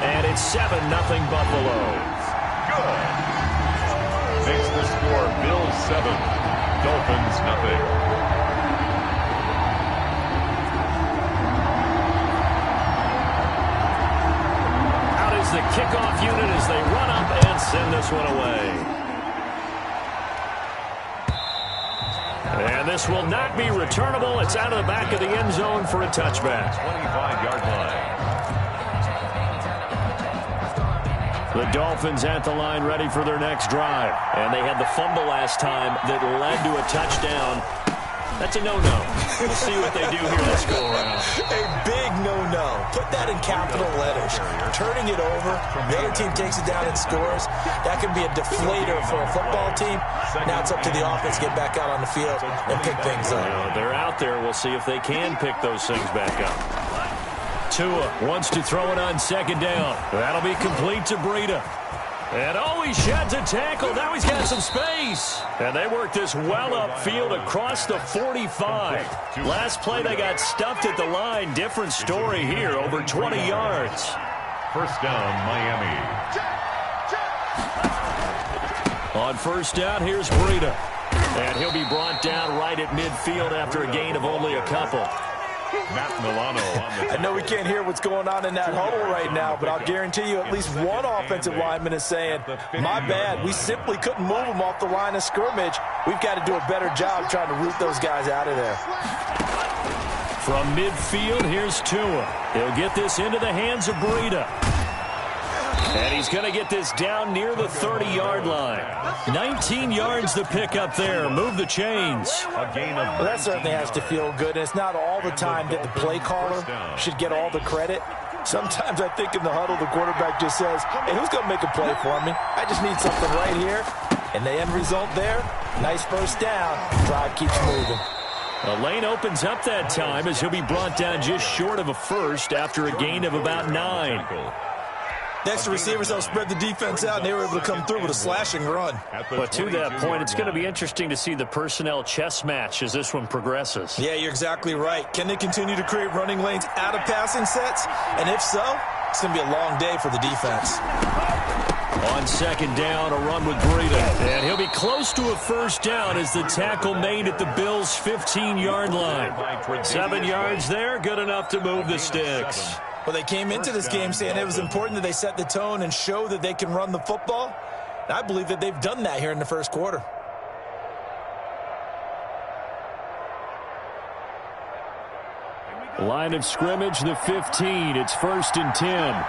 And it's 7-0 Buffalo. Good. Makes the score Bills 7, Dolphins nothing. Out is the kickoff unit as they run up and send this one away. And this will not be returnable. It's out of the back of the end zone for a touchback. 25-yard line. The Dolphins at the line ready for their next drive. And they had the fumble last time that led to a touchdown. That's a no-no. We'll see what they do here this go-around. A big no-no. Put that in capital letters. Turning it over, the other team takes it down and scores. That can be a deflator for a football team. Now it's up to the offense to get back out on the field and pick things up. They're out there. We'll see if they can pick those things back up. Tua wants to throw it on second down. That'll be complete to Breida. And he sheds a tackle. Now he's got some space. And they work this well upfield across the 45. Last play they got stuffed at the line. Different story here, over 20 yards. First down, Miami. On first down, here's Breida. And he'll be brought down right at midfield after a gain of only a couple. Matt Milano on the I know we can't hear what's going on in that huddle right now, but I'll guarantee you at least one offensive lineman is saying, my bad, we simply couldn't move them off the line of scrimmage. We've got to do a better job trying to root those guys out of there. From midfield, here's Tua. He'll get this into the hands of Breida. And he's going to get this down near the 30-yard line. 19 yards to pick up there. Move the chains. A gain of well, that certainly has to feel good. And it's not all the time that the play caller should get all the credit. Sometimes I think in the huddle, the quarterback just says, hey, who's going to make a play for me? I just need something right here. And the end result there, nice first down. Drive keeps moving. The lane opens up that time as he'll be brought down just short of a first after a gain of about 9. Next, the receivers help spread the defense out, and they were able to come through with a slashing run. But to that point, it's going to be interesting to see the personnel chess match as this one progresses. Yeah, you're exactly right. Can they continue to create running lanes out of passing sets? And if so, it's going to be a long day for the defense. On second down, a run with Breida. And he'll be close to a first down as the tackle made at the Bills' 15-yard line. 7 yards there, good enough to move the sticks. Well, they came into this game saying it was important that they set the tone and show that they can run the football. And I believe that they've done that here in the first quarter. Line of scrimmage, the 15. It's 1st and 10.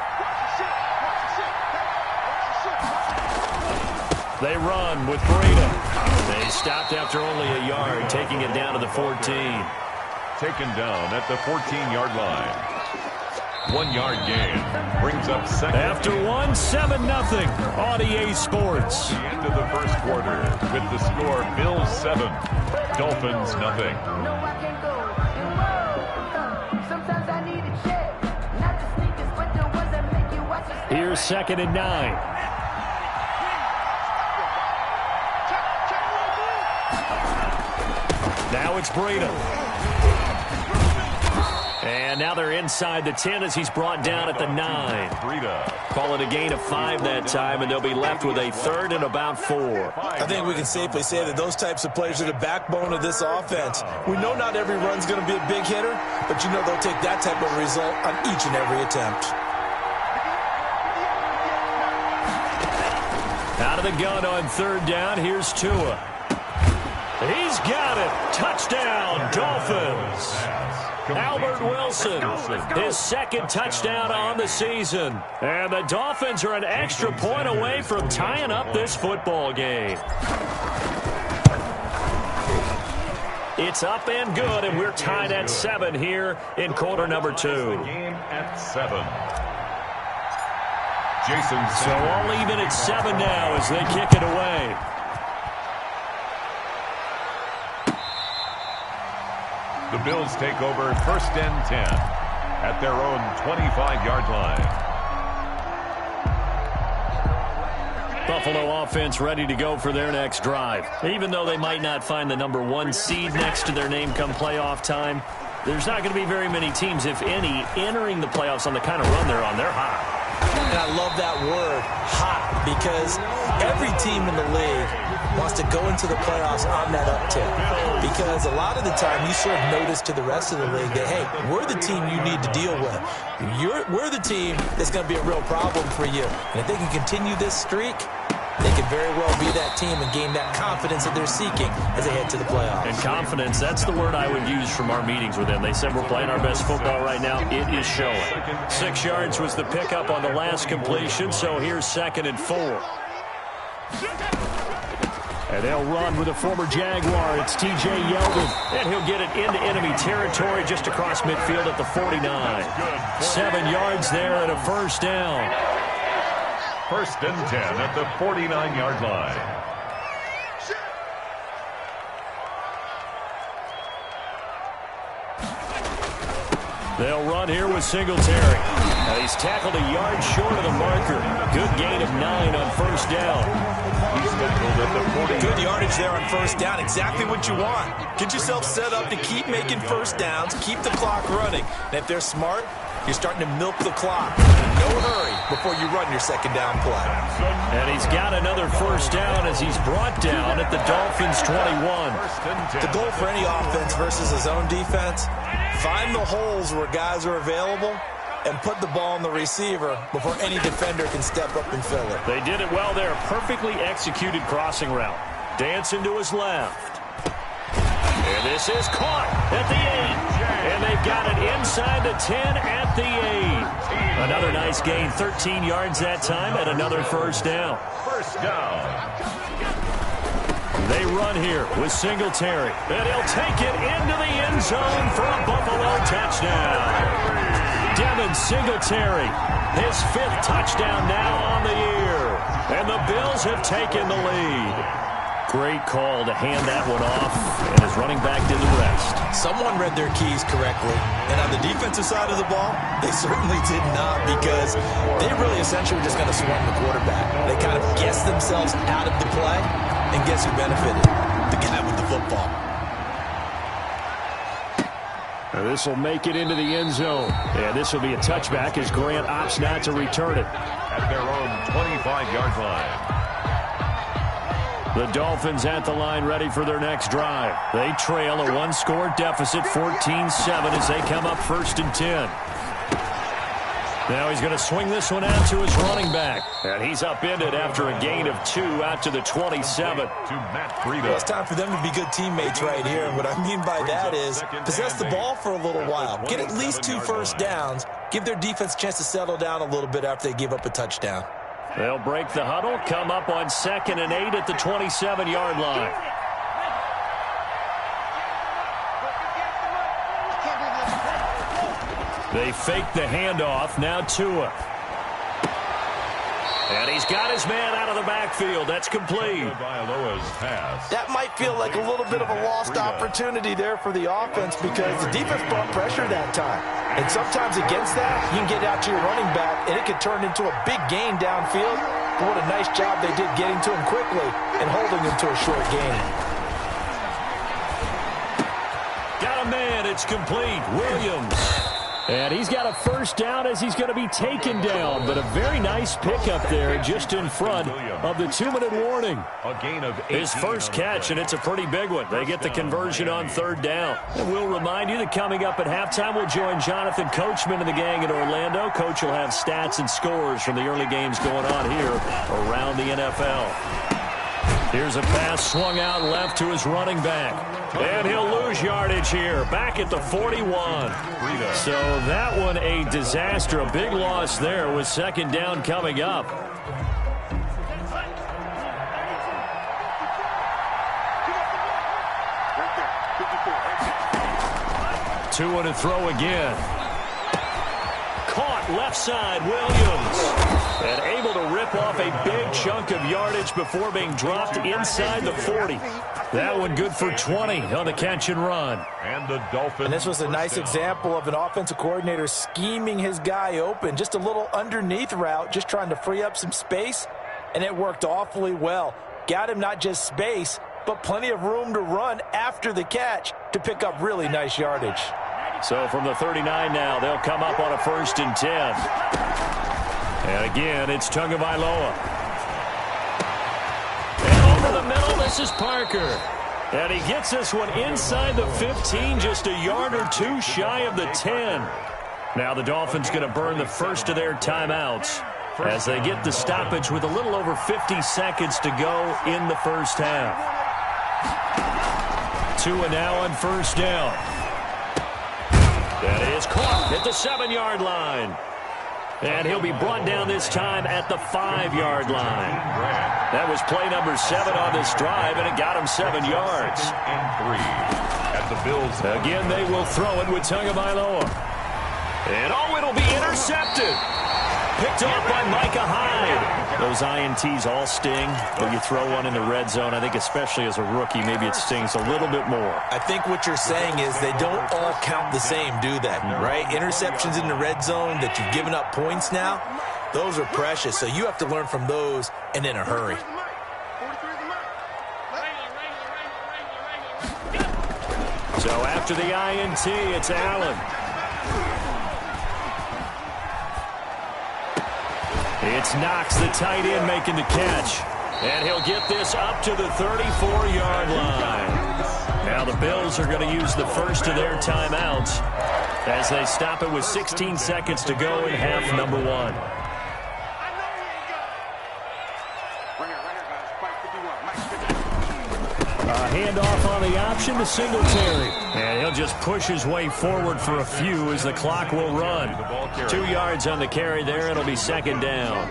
They run with Breida. They stopped after only a yard, taking it down to the 14. Taken down at the 14-yard line. 1 yard gain. Brings up second. After 7-0 on EA Sports. The end of the first quarter with the score Bills 7, Dolphins nothing. Here's 2nd and 9. Now it's Breida. And now they're inside the 10 as he's brought down at the 9. Call it a gain of 5 that time, and they'll be left with a 3rd and about 4. I think we can safely say that those types of players are the backbone of this offense. We know not every run's going to be a big hitter, but you know they'll take that type of result on each and every attempt. Out of the gun on 3rd down, here's Tua. He's got it. Touchdown, Dolphins. Albert Wilson, his 2nd touchdown on the season. And the Dolphins are an extra point away from tying up this football game. It's up and good, and we're tied at 7 here in quarter number 2. Game at 7. Jason. So all even at 7 now as they kick it away. The Bills take over 1st and 10 at their own 25-yard line. Buffalo offense ready to go for their next drive. Even though they might not find the number 1 seed next to their name come playoff time, there's not going to be very many teams, if any, entering the playoffs on the kind of run they're on. They're hot. And I love that word, hot, because every team in the league wants to go into the playoffs on that uptick. Because a lot of the time you serve notice to the rest of the league that, hey, we're the team you need to deal with. We're the team that's going to be a real problem for you. And if they can continue this streak, they could very well be that team and gain that confidence that they're seeking as they head to the playoffs. And confidence, that's the word I would use from our meetings with them. They said we're playing our best football right now. It is showing. 6 yards was the pickup on the last completion, so here's 2nd and 4. And they'll run with a former Jaguar. It's T.J. Yeldon. And he'll get it into enemy territory just across midfield at the 49. 7 yards there and a first down. 1st and 10 at the 49-yard line. They'll run here with Singletary. And he's tackled a yard short of the marker. Good gain of 9 on first down. He's tackled at the 40. Good yardage there on first down. Exactly what you want. Get yourself set up to keep making first downs, keep the clock running. And if they're smart, you're starting to milk the clock. No hurry before you run your second down play. And he's got another first down as he's brought down at the Dolphins' 21. The goal for any offense versus his own defense, find the holes where guys are available and put the ball on the receiver before any defender can step up and fill it. They did it well there. Perfectly executed crossing route. Dancing to his left. And this is caught at the 8. And they've got it inside the 10 at the 8. Another nice gain, 13 yards that time, and another first down. First down. They run here with Singletary. And he'll take it into the end zone for a Buffalo touchdown. Devin Singletary, his 5th touchdown now on the year. And the Bills have taken the lead. Great call to hand that one off, and his running back did the rest. Someone read their keys correctly, and on the defensive side of the ball, they certainly did not, because they really essentially were just going to swarm the quarterback. They kind of guessed themselves out of the play, and guess who benefited? The guy with the football. This will make it into the end zone, and this will be a touchback as Grant opts not to return it. At their own 25-yard line. The Dolphins at the line ready for their next drive. They trail a 1-score deficit, 14-7, as they come up 1st and 10. Now he's going to swing this one out to his running back. And he's upended after a gain of 2 out to the 27. To Matt Breida. Well, it's time for them to be good teammates right here. And what I mean by that is possess the ball for a little while. Get at least 2 first downs. Give their defense a chance to settle down a little bit after they give up a touchdown. They'll break the huddle, come up on 2nd and 8 at the 27-yard line. They fake the handoff, now Tua. And he's got his man out of the backfield. That's complete. That might feel like a little bit of a lost opportunity there for the offense, because the defense brought pressure that time. And sometimes against that, you can get out to your running back, and it could turn into a big gain downfield. But what a nice job they did getting to him quickly and holding him to a short gain. Got a man. It's complete. Williams. And he's got a first down as he's going to be taken down. But a very nice pickup there just in front of the 2-minute warning. A gain of 18. His first catch, and it's a pretty big one. They get the conversion on 3rd down. And we'll remind you that coming up at halftime, we'll join Jonathan Coachman and the gang in Orlando. Coach will have stats and scores from the early games going on here around the NFL. Here's a pass swung out left to his running back. And he'll lose yardage here, back at the 41. So that one a disaster, a big loss there with 2nd down coming up. Tua to throw again. Caught left side, Williams. And able to rip off a big chunk of yardage before being dropped inside the 40. That one good for 20 on the catch and run. And the Dolphins. And this was a nice example of an offensive coordinator scheming his guy open. Just a little underneath route, just trying to free up some space. And it worked awfully well. Got him not just space, but plenty of room to run after the catch to pick up really nice yardage. So from the 39 now, they'll come up on a 1st and 10. And again, it's Tagovailoa. And over the middle, this is Parker. And he gets this one inside the 15, just a yard or two shy of the 10. Now the Dolphins going to burn the first of their timeouts as they get the stoppage with a little over 50 seconds to go in the first half. Tua now on 1st down. That is caught at the 7-yard line. And he'll be brought down this time at the 5-yard line. That was play number 7 on this drive, and it got him 7 yards. At the Bills. Again, they will throw it with Tagovailoa. And it'll be intercepted. Picked off by Micah Hyde. Those INTs all sting, but you throw one in the red zone. I think especially as a rookie, maybe it stings a little bit more. I think what you're saying is they don't all count the same, do they? Right? Interceptions in the red zone that you've given up points now, those are precious. So you have to learn from those and in a hurry. So after the INT, it's Allen. It's Knox, the tight end, making the catch. And he'll get this up to the 34-yard line. Now the Bills are going to use the first of their timeouts as they stop it with 16 seconds to go in half number 1. A handoff on the option to Singletary. And he'll just push his way forward for a few as the clock will run. 2 yards on the carry there. It'll be 2nd down.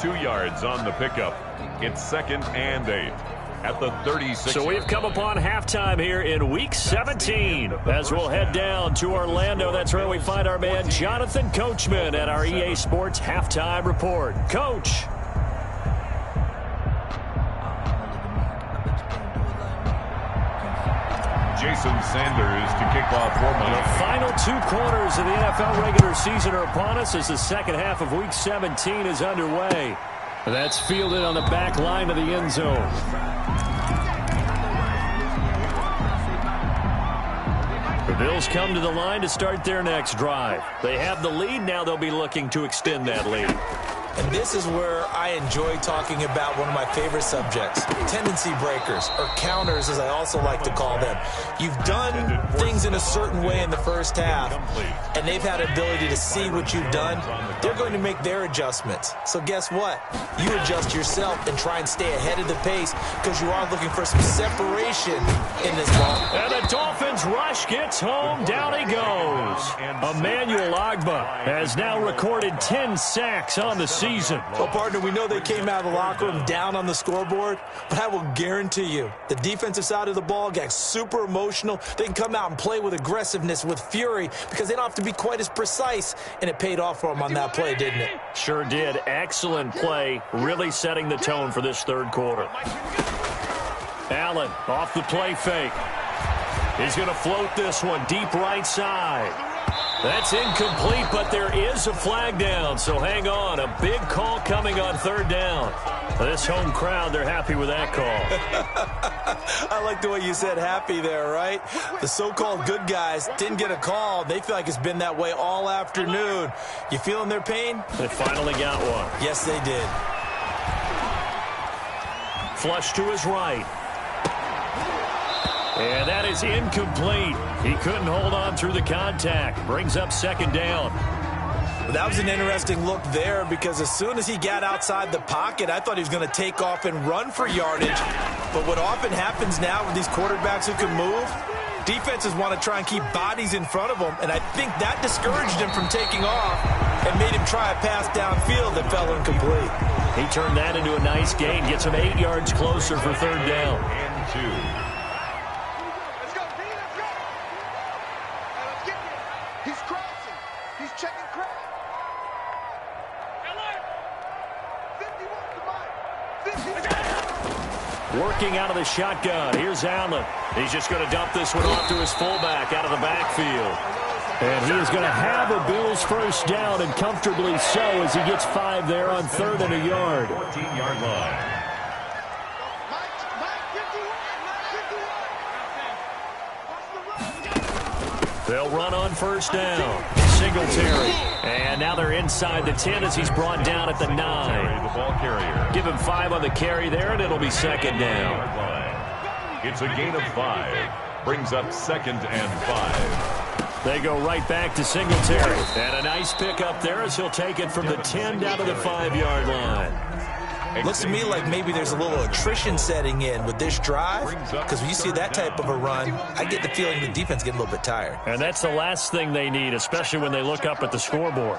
2 yards on the pickup. It's 2nd and 8 at the 36. So we've come upon halftime here in Week 17 as we'll head down to Orlando. That's where we find our man Jonathan Coachman at our EA Sports Halftime Report. Coach. Jason Sanders to kick off for Miami. The final 2 quarters of the NFL regular season are upon us as the second half of Week 17 is underway. That's fielded on the back line of the end zone. The Bills come to the line to start their next drive. They have the lead. Now they'll be looking to extend that lead. And this is where I enjoy talking about one of my favorite subjects, tendency breakers, or counters as I also like to call them. You've done things in a certain way in the first half, and they've had an ability to see what you've done. They're going to make their adjustments. So guess what? You adjust yourself and try and stay ahead of the pace because you are looking for some separation in this ball. And the Dolphins rush gets home. Down he goes. Emmanuel Ogbah has now recorded 10 sacks on the season. Well, partner, we know they came out of the locker room down on the scoreboard, but I will guarantee you the defensive side of the ball got super emotional. They can come out and play with aggressiveness, with fury, because they don't have to be quite as precise, and it paid off for them on that play, didn't it? Sure did. Excellent play, really setting the tone for this third quarter. Allen off the play fake. He's going to float this one deep right side. That's incomplete, but there is a flag down, so hang on. A big call coming on 3rd down. This home crowd, they're happy with that call. I like the way you said happy there, right? The so-called good guys didn't get a call. They feel like it's been that way all afternoon. You feeling their pain? They finally got one. Yes, they did. Flush to his right. And that is incomplete. He couldn't hold on through the contact. Brings up 2nd down. Well, that was an interesting look there because as soon as he got outside the pocket, I thought he was going to take off and run for yardage. But what often happens now with these quarterbacks who can move, defenses want to try and keep bodies in front of them, and I think that discouraged him from taking off and made him try a pass downfield that fell incomplete. He turned that into a nice gain, gets him 8 yards closer for 3rd down. And 2. Working out of the shotgun. Here's Allen. He's just going to dump this one off to his fullback out of the backfield. And he is going to have a Bills first down, and comfortably so as he gets 5 there on 3rd and a yard. 14-yard line. They'll run on first down. Singletary. And now they're inside the 10 as he's brought down at the 9. The ball carrier. Give him 5 on the carry there, and it'll be second down. It's a gain of 5. Brings up 2nd and 5. They go right back to Singletary. And a nice pickup there as he'll take it from the 10 down to the 5-yard line. Looks to me like maybe there's a little attrition setting in with this drive, because when you see that type of a run, I get the feeling the defense getting a little bit tired. And that's the last thing they need, especially when they look up at the scoreboard.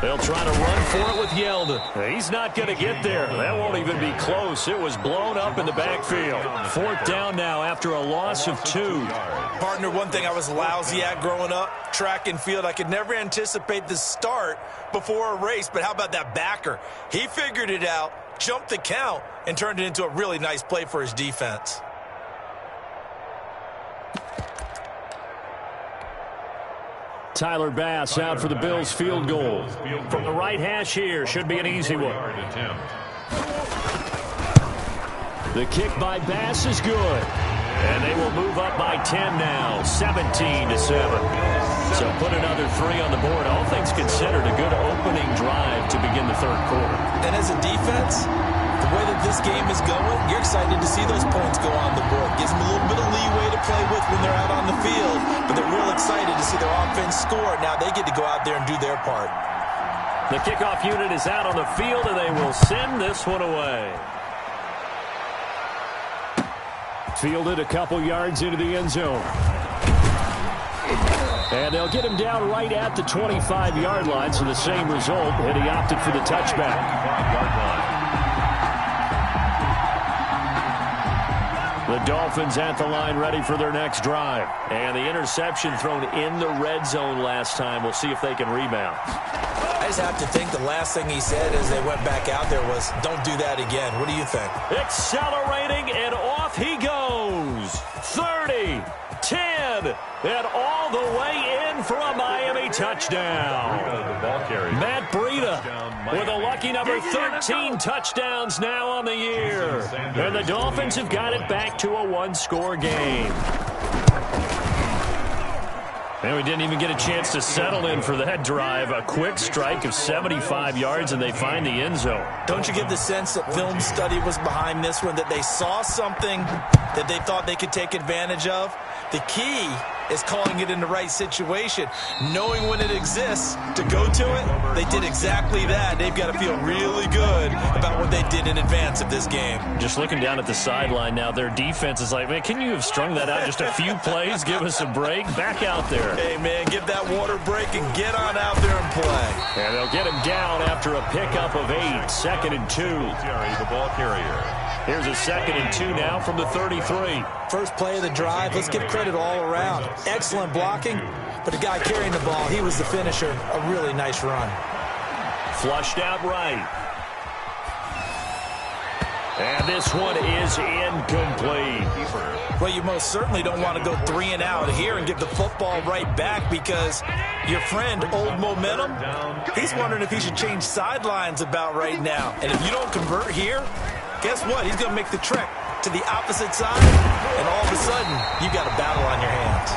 They'll try to run for it with Yeldon. He's not going to get there. That won't even be close. It was blown up in the backfield. 4th down now after a loss of 2. Partner, one thing I was lousy at growing up, track and field. I could never anticipate the start before a race, but how about that backer? He figured it out, jumped the count, and turned it into a really nice play for his defense. Tyler Bass out for the Bills field goal. From the right hash here, should be an easy one. The kick by Bass is good. And they will move up by 10 now, 17-7. So put another 3 on the board. All things considered, a good opening drive to begin the 3rd quarter. And as a defense, the way that this game is going, you're excited to see those points go on the board. Gives them a little bit of leeway to play with when they're out on the field, but they're real excited to see their offense score. Now they get to go out there and do their part. The kickoff unit is out on the field, and they will send this one away. Fielded a couple yards into the end zone. And they'll get him down right at the 25-yard line, so the same result, and he opted for the touchback. 5-yard line. The Dolphins at the line ready for their next drive. And the interception thrown in the red zone last time. We'll see if they can rebound. I just have to think the last thing he said as they went back out there was, don't do that again. What do you think? Accelerating, and off he goes. 30, 10, and all the way in for a Miami touchdown. Matt Breida with a lucky number 13 touchdowns now on the year. And the Dolphins have got it back to a one-score game. And we didn't even get a chance to settle in for that drive. A quick strike of 75 yards, and they find the end zone. Don't you get the sense that film study was behind this one, that they saw something that they thought they could take advantage of? The key is calling it in the right situation, knowing when it exists to go to it. They did exactly that. They've got to feel really good about what they did in advance of this game. Just looking down at the sideline now, their defense is like, man, can you have strung that out just a few plays? Give us a break. Back out there. Hey, man, give that water break and get on out there and play. And they'll get him down after a pickup of 8, 2nd and 2. The ball carrier. Here's a 2nd and 2 now from the 33. First play of the drive, let's give credit all around. Excellent blocking, but the guy carrying the ball, he was the finisher. A really nice run. Flushed out right. And this one is incomplete. Well, you most certainly don't want to go 3 and out here and give the football right back, because your friend, Old Momentum, he's wondering if he should change sidelines about right now. And if you don't convert here, guess what? He's going to make the trek to the opposite side, and all of a sudden, you got a battle on your hands.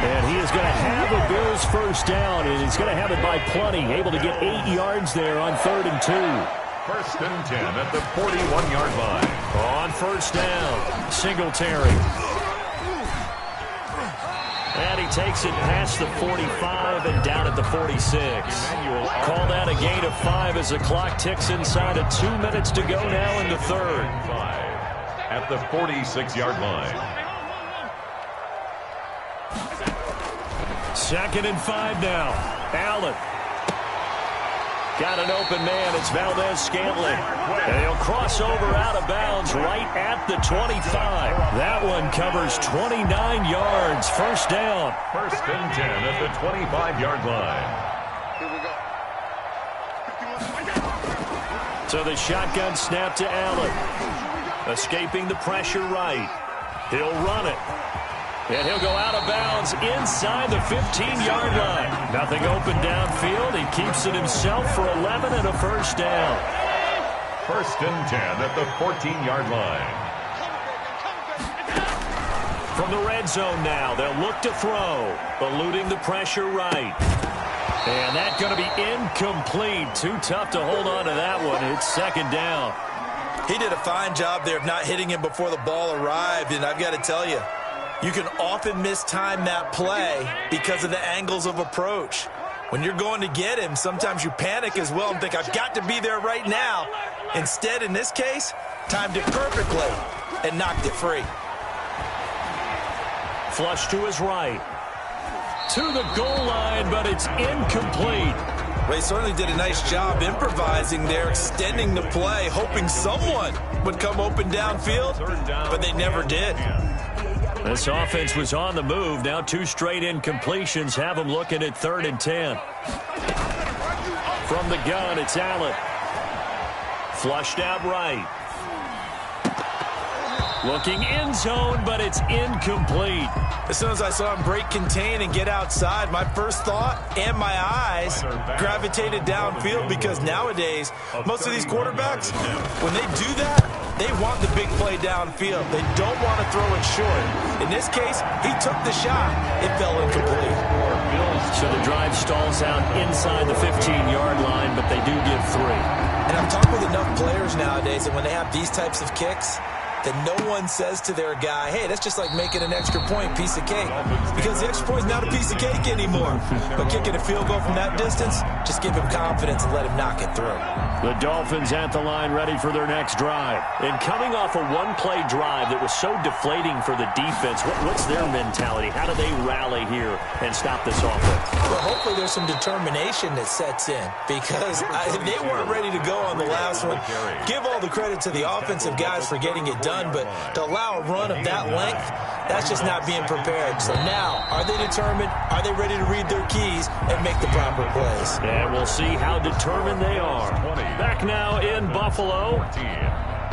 And he is going to have a Bills first down, and he's going to have it by plenty. Able to get 8 yards there on 3rd and 2. 1st and 10 at the 41-yard line. On first down, Singletary. And he takes it past the 45 and down at the 46. Call that a gain of 5 as the clock ticks inside of 2 minutes to go now in the 3rd. 5 at the 46-yard line. 2nd and 5 now. Allen. Got an open man. It's Valdez-Scantling. And he'll cross over out of bounds right at the 25. That one covers 29 yards. First down. 1st and 10 at the 25-yard line. So the shotgun snap to Allen. Escaping the pressure right. He'll run it. And he'll go out of bounds inside the 15-yard line. Nothing open downfield. He keeps it himself for 11 and a first down. First and 10 at the 14-yard line. From the red zone now, they'll look to throw, eluding the pressure right. And that's going to be incomplete. Too tough to hold on to that one. It's second down. He did a fine job there of not hitting him before the ball arrived, and I've got to tell you, you can often mistime that play because of the angles of approach. When you're going to get him, sometimes you panic as well and think, I've got to be there right now. Instead, in this case, timed it perfectly and knocked it free. Flush to his right. To the goal line, but it's incomplete. Well, he certainly did a nice job improvising there, extending the play, hoping someone would come open downfield, but they never did. This offense was on the move. Now 2 straight incompletions have them looking at 3rd and 10. From the gun, it's Allen. Flushed out right. Looking end zone, but it's incomplete. As soon as I saw him break contain and get outside, my first thought and my eyes gravitated downfield because nowadays, most of these quarterbacks, when they do that, they want the big play downfield. They don't want to throw it short. In this case, he took the shot. It fell incomplete. So the drive stalls out inside the 15-yard line, but they do give 3. And I've talked with enough players nowadays that when they have these types of kicks, that no one says to their guy, hey, that's just like making an extra point, piece of cake. Because the extra point is not a piece of cake anymore. But kicking a field goal from that distance, just give him confidence and let him knock it through. The Dolphins at the line ready for their next drive. And coming off a one-play drive that was so deflating for the defense, what's their mentality? How do they rally here and stop this offense? Well, hopefully there's some determination that sets in. Because they weren't ready to go on the last one. Give all the credit to the offensive guys for getting it done. But to allow a run of that length, that's just not being prepared. So now, are they determined? Are they ready to read their keys and make the proper plays? And we'll see how determined they are. Back now in Buffalo.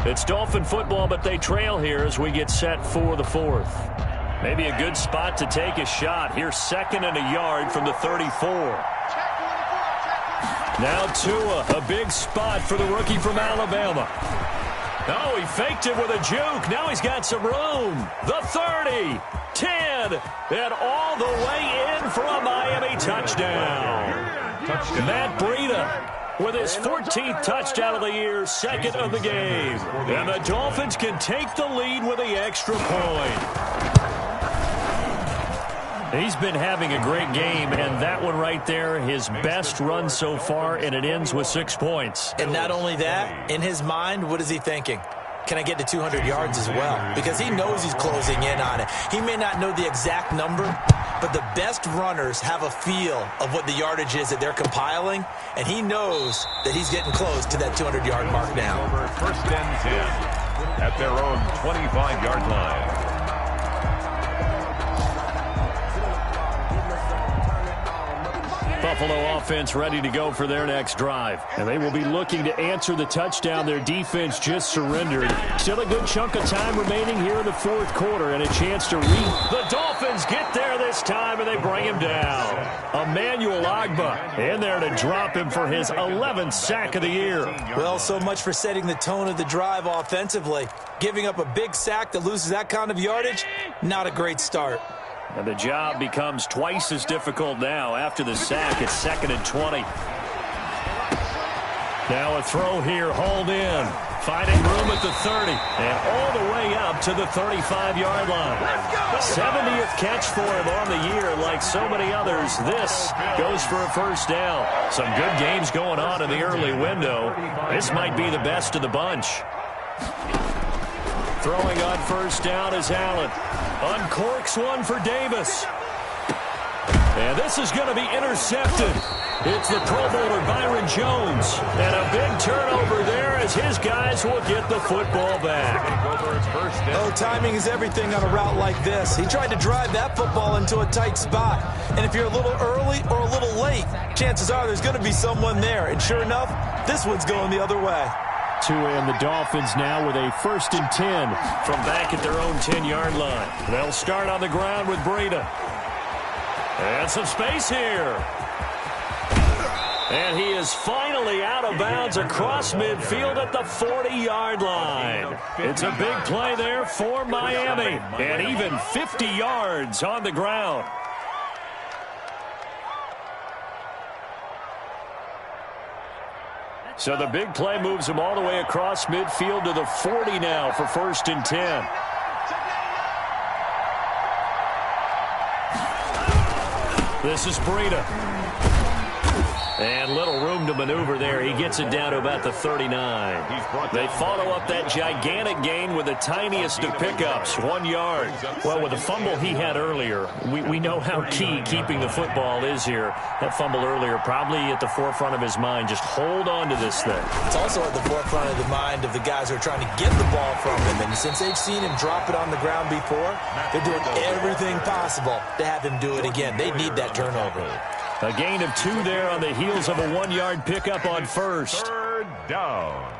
It's Dolphin football, but they trail here as we get set for the 4th. Maybe a good spot to take a shot. Here's 2nd and a yard from the 34. Now Tua, a big spot for the rookie from Alabama. Oh, he faked it with a juke. Now he's got some room. The 30, 10, and all the way in for a Miami touchdown. Matt Breida with his 14th touchdown of the year, 2nd of the game. And the Dolphins can take the lead with the extra point. He's been having a great game, and that one right there, his best run so far, and it ends with 6 points. And not only that, in his mind, what is he thinking? Can I get to 200 yards as well? Because he knows he's closing in on it. He may not know the exact number, but the best runners have a feel of what the yardage is that they're compiling, and he knows that he's getting close to that 200-yard mark now. First and 10 at their own 25-yard line. Buffalo offense ready to go for their next drive. And they will be looking to answer the touchdown their defense just surrendered. Still a good chunk of time remaining here in the 4th quarter and a chance to The Dolphins get there this time, and they bring him down. Emmanuel Ogbah in there to drop him for his 11th sack of the year. Well, so much for setting the tone of the drive offensively. Giving up a big sack that loses that kind of yardage, not a great start. And the job becomes twice as difficult now after the sack. It's 2nd and 20. Now a throw here, hauled in. Finding room at the 30. And all the way up to the 35-yard line. 70th catch for him on the year. Like so many others, this goes for a first down. Some good games going on in the early window. This might be the best of the bunch. Throwing on first down is Allen. Uncorks one for Davis. And this is going to be intercepted. It's the Pro Bowler Byron Jones. And a big turnover there as his guys will get the football back. Oh, timing is everything on a route like this. He tried to drive that football into a tight spot. And if you're a little early or a little late, chances are there's going to be someone there. And sure enough, this one's going the other way. Tua and the Dolphins now with a 1st and 10 from back at their own 10-yard line. They'll start on the ground with Breida. And some space here. And he is finally out of bounds across midfield at the 40-yard line. It's a big play there for Miami. And even 50 yards on the ground. So the big play moves him all the way across midfield to the 40 now for 1st and 10. This is Breida. And little room to maneuver there. He gets it down to about the 39. They follow up that gigantic gain with the tiniest of pickups, 1 yard. Well, with the fumble he had earlier, we know how key keeping the football is here. That fumble earlier probably at the forefront of his mind. Just hold on to this thing. It's also at the forefront of the mind of the guys who are trying to get the ball from him. And since they've seen him drop it on the ground before, they're doing everything possible to have him do it again. They need that turnover. A gain of 2 there on the heels of a 1-yard pickup on 1st. 3rd down.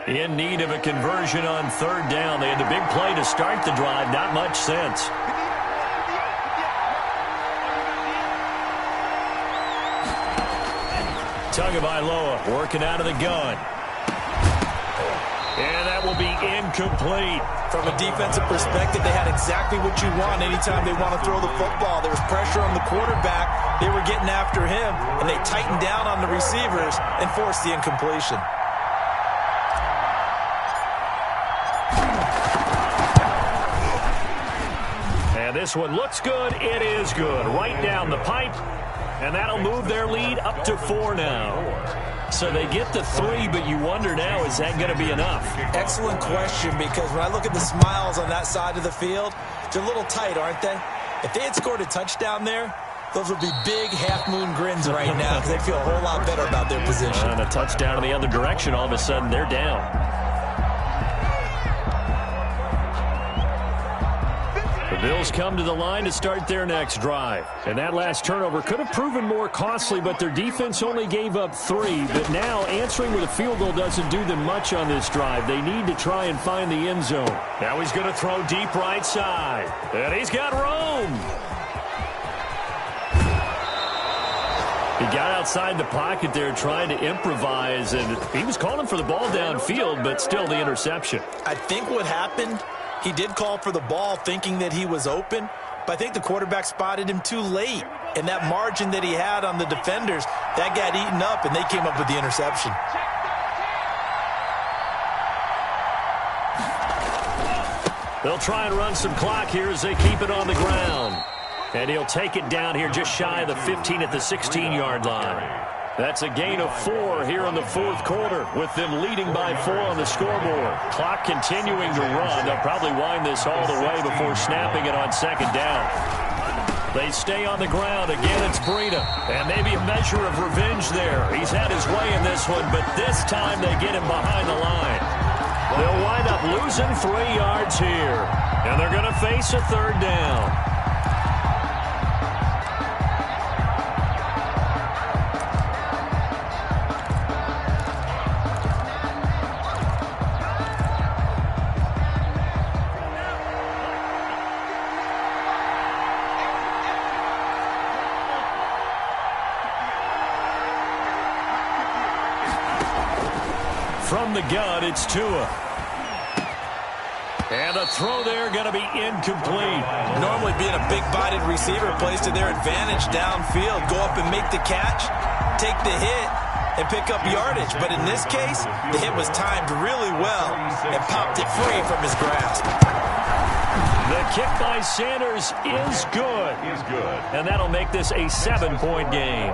In need of a conversion on 3rd down. They had the big play to start the drive. Not much sense. Tagovailoa working out of the gun. And that will be incomplete. From a defensive perspective, they had exactly what you want anytime they want to throw the football. There was pressure on the quarterback. They were getting after him, and they tightened down on the receivers and forced the incompletion. And this one looks good. It is good. Right down the pipe. And that'll move their lead up to 4 now. So they get to 3, but you wonder now, is that going to be enough? Excellent question, because when I look at the smiles on that side of the field, they're a little tight, aren't they? If they had scored a touchdown there, those would be big half-moon grins right now because they feel a whole lot better about their position. And a touchdown in the other direction, all of a sudden they're down. The Bills come to the line to start their next drive. And that last turnover could have proven more costly, but their defense only gave up 3. But now answering with a field goal doesn't do them much on this drive. They need to try and find the end zone. Now he's going to throw deep right side. And he's got room. He got outside the pocket there trying to improvise, and he was calling for the ball downfield, but still the interception. I think what happened, he did call for the ball thinking that he was open, but I think the quarterback spotted him too late. And that margin that he had on the defenders, that got eaten up, and they came up with the interception. They'll try and run some clock here as they keep it on the ground. And he'll take it down here just shy of the 15 at the 16-yard line. That's a gain of 4 here in the 4th quarter, with them leading by 4 on the scoreboard. Clock continuing to run. They'll probably wind this all the way before snapping it on 2nd down. They stay on the ground. Again, it's Breida. And maybe a measure of revenge there. He's had his way in this one, but this time they get him behind the line. They'll wind up losing 3 yards here. And they're going to face a 3rd down. From the gun, it's Tua. And a throw there going to be incomplete. Normally being a big-bodied receiver plays to their advantage downfield. Go up and make the catch, take the hit, and pick up yardage. But in this case, the hit was timed really well and popped it free from his grasp. The kick by Sanders is good. And that'll make this a 7-point game.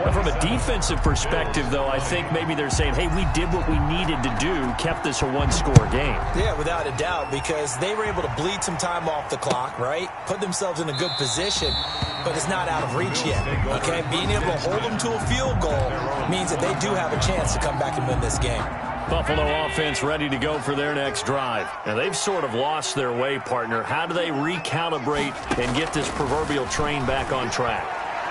But from a defensive perspective, though, I think maybe they're saying, hey, we did what we needed to do, kept this a 1-score game. Yeah, without a doubt, because they were able to bleed some time off the clock, right? Put themselves in a good position, but it's not out of reach yet, okay? Being able to hold them to a field goal means that they do have a chance to come back and win this game. Buffalo offense ready to go for their next drive. And they've sort of lost their way, partner. How do they recalibrate and get this proverbial train back on track?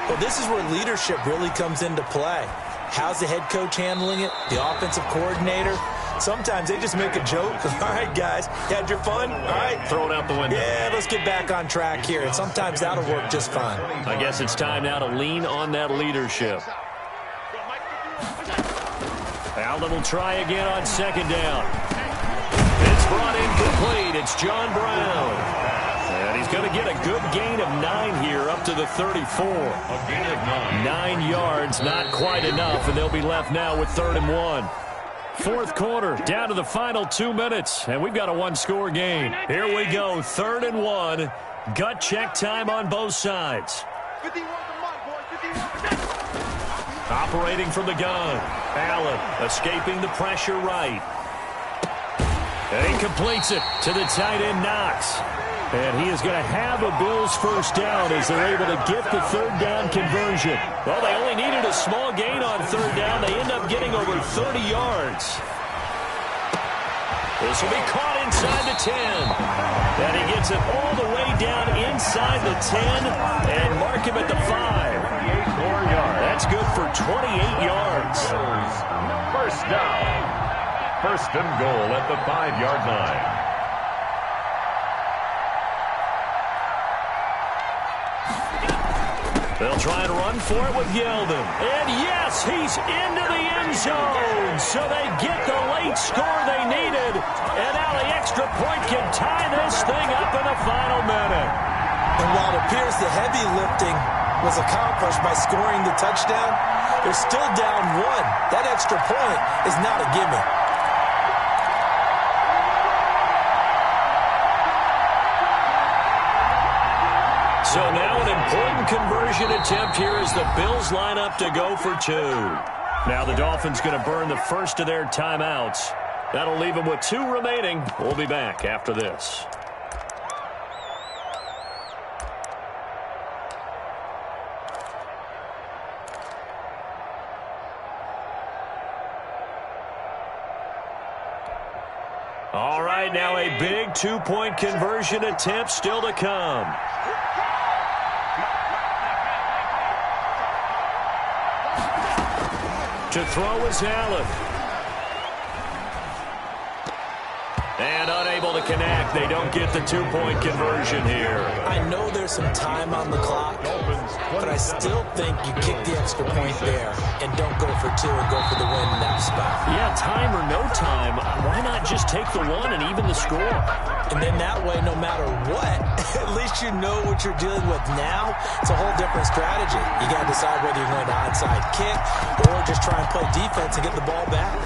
Well, this is where leadership really comes into play. How's the head coach handling it? The offensive coordinator? Sometimes they just make a joke. All right, guys, you had your fun? All right. Throw it out the window. Yeah, let's get back on track here. And sometimes that'll work just fine. I guess it's time now to lean on that leadership. Allen will try again on second down. It's brought incomplete. It's John Brown. And he's going to get a good gain of 9 here up to the 34. A gain of 9. 9 yards, not quite enough, and they'll be left now with 3rd and 1. Fourth quarter, down to the final 2 minutes, and we've got a one-score game. Here we go, 3rd and 1. Gut check time on both sides. Operating from the gun. Allen escaping the pressure right. And he completes it to the tight end, Knox. And he is going to have a Bills first down as they're able to get the 3rd down conversion. Well, they only needed a small gain on 3rd down. They end up getting over 30 yards. This will be caught inside the 10. And he gets it all the way down inside the 10 and mark him at the 5. That's good for 28 yards. First down. 1st and goal at the 5-yard line. They'll try and run for it with Yeldon. And yes, he's into the end zone. So they get the late score they needed. And now the extra point can tie this thing up in the final minute. And while it appears the heavy lifting was accomplished by scoring the touchdown, they're still down 1. That extra point is not a gimme. So now an important conversion attempt here as the Bills line up to go for 2. Now the Dolphins going to burn the first of their timeouts. That'll leave them with 2 remaining. We'll be back after this. All right, now a big 2-point conversion attempt still to come. To throw is Allen. And unable to connect. They don't get the 2-point conversion here. I know there's some time on the clock, but I still think you kick the extra point there and don't go for 2 and go for the win in that spot. Yeah, time or no time, why not just take the 1 and even the score? And then that way, no matter what, at least you know what you're dealing with now. It's a whole different strategy. You got to decide whether you're going to onside kick or just try and play defense and get the ball back.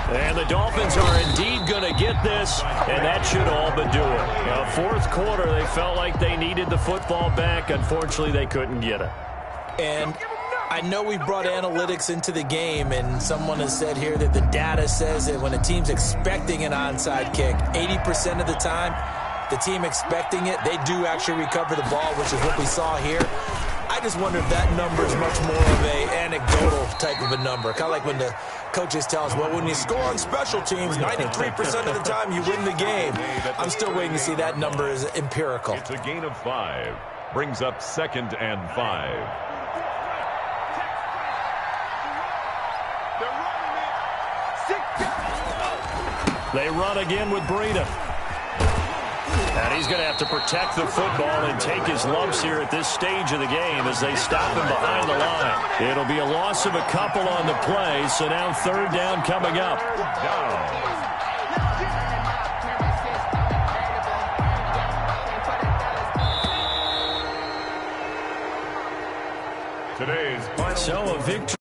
And the Dolphins are indeed going to get this, and that should all but do it. Fourth quarter, they felt like they needed the football back. Unfortunately, they couldn't get it. And I know we brought analytics into the game, and someone has said here that the data says that when a team's expecting an onside kick, 80% of the time, the team expecting it, they do actually recover the ball, which is what we saw here. I just wonder if that number is much more of an anecdotal type of a number. Kind of like when the coaches tell us, well, when you score on special teams, 93% of the time you win the game. I'm still waiting to see that number is empirical. It's a gain of 5. Brings up 2nd and 5. They run again with Breida. And he's going to have to protect the football and take his lumps here at this stage of the game as they stop him behind the line. It'll be a loss of a couple on the play, so now 3rd down coming up. Today's final So a victory.